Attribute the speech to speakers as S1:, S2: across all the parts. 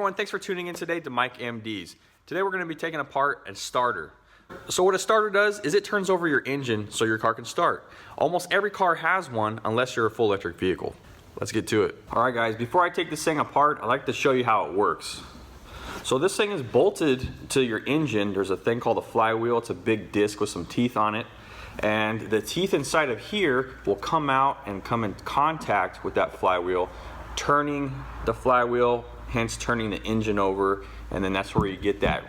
S1: everyone, thanks for tuning in today to Mike MD's. Today we're going to be taking apart a starter. So what a starter does is it turns over your engine so your car can start. Almost every car has one unless you're a full electric vehicle. Let's get to it. Alright guys, before I take this thing apart, I'd like to show you how it works. So this thing is bolted to your engine. There's a thing called a flywheel. It's a big disc with some teeth on it. And the teeth inside of here will come out and come in contact with that flywheel, turning the flywheel, hence turning the engine over, and then that's where you get that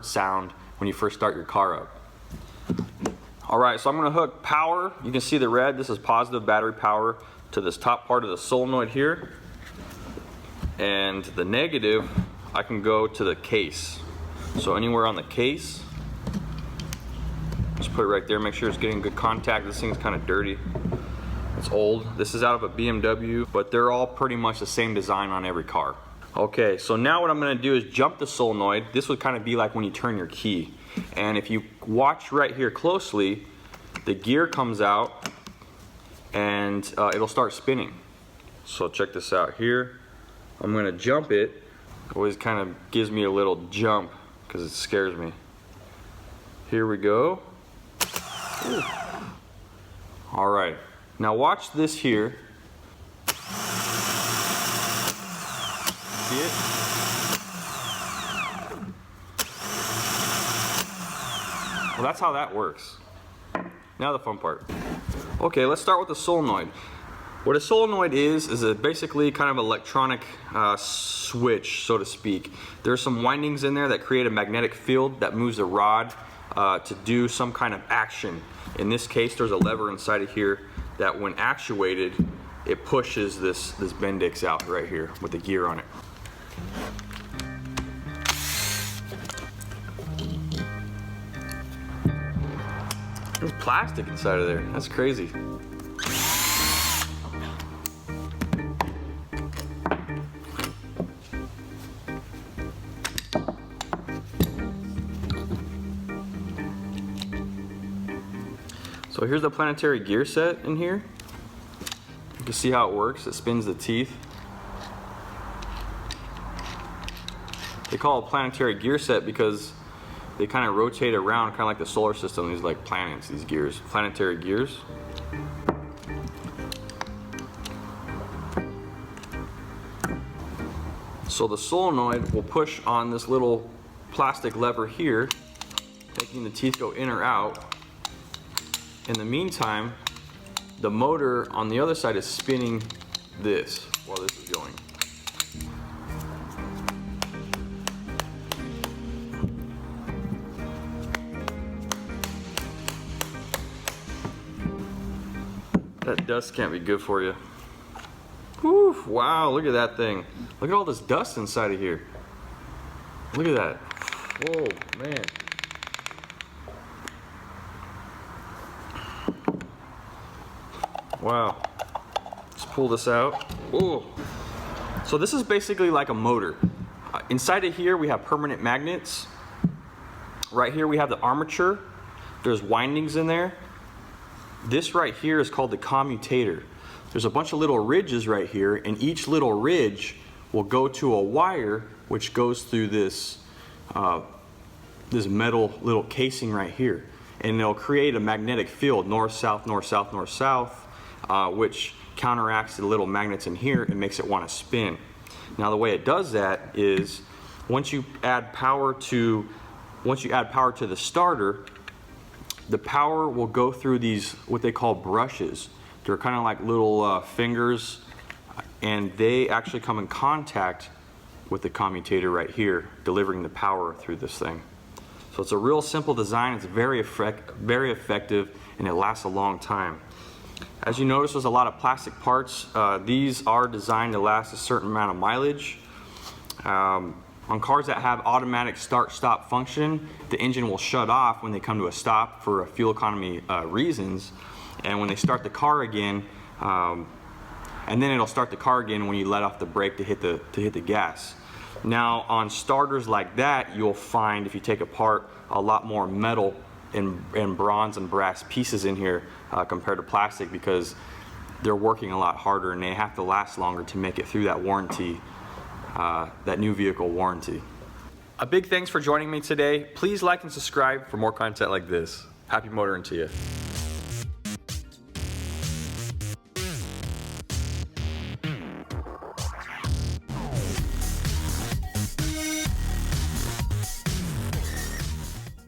S1: sound when you first start your car up. Alright, so I'm going to hook power. You can see the red. This is positive battery power to this top part of the solenoid here. And the negative, I can go to the case. So anywhere on the case, just put it right there. Make sure it's getting good contact. This thing's kind of dirty. It's old. This is out of a BMW, but they're all pretty much the same design on every car. Okay, so now what I'm going to do is jump the solenoid. This would kind of be like when you turn your key. And if you watch right here closely, the gear comes out and it'll start spinning. So check this out here. I'm going to jump it. It always kind of gives me a little jump because it scares me. Here we go. Ooh. All right. Now watch this here. See it? Well, that's how that works. Now the fun part. Okay, let's start with the solenoid. What a solenoid is basically kind of electronic switch, so to speak. There's some windings in there that create a magnetic field that moves the rod to do some kind of action. In this case, there's a lever inside of here that when actuated, it pushes this Bendix out right here with the gear on it. There's plastic inside of there. That's crazy. So here's the planetary gear set in here. You can see how it works. It spins the teeth. They call it a planetary gear set because they kind of rotate around, kind of like the solar system. These like planets, these gears, planetary gears. So the solenoid will push on this little plastic lever here, making the teeth go in or out. In the meantime, the motor on the other side is spinning this while this is going. That dust can't be good for you. Whew, wow, look at that thing. Look at all this dust inside of here. Look at that. Whoa, man. Wow. Let's pull this out. Whoa. So this is basically like a motor. Inside of here we have permanent magnets. Right here we have the armature. There's windings in there. This right here is called the commutator. There's a bunch of little ridges right here, and each little ridge will go to a wire which goes through this this metal little casing right here, and it'll create a magnetic field, north, south, north, south, north, south, which counteracts the little magnets in here and makes it want to spin. Now the way it does that is once you add power to the starter, the power will go through these what they call brushes. They're kind of like little fingers, and they actually come in contact with the commutator right here, delivering the power through this thing. So it's a real simple design. It's very effective, and it lasts a long time. As you notice, there's a lot of plastic parts. These are designed to last a certain amount of mileage. On cars that have automatic start-stop function, the engine will shut off when they come to a stop for fuel economy reasons, and when they start the car again, and then it'll start the car again when you let off the brake to hit the gas. Now on starters like that, you'll find if you take apart a lot more metal and bronze and brass pieces in here compared to plastic, because they're working a lot harder and they have to last longer to make it through that warranty that new vehicle warranty. A big thanks for joining me today. Please like and subscribe for more content like this. Happy motoring to you.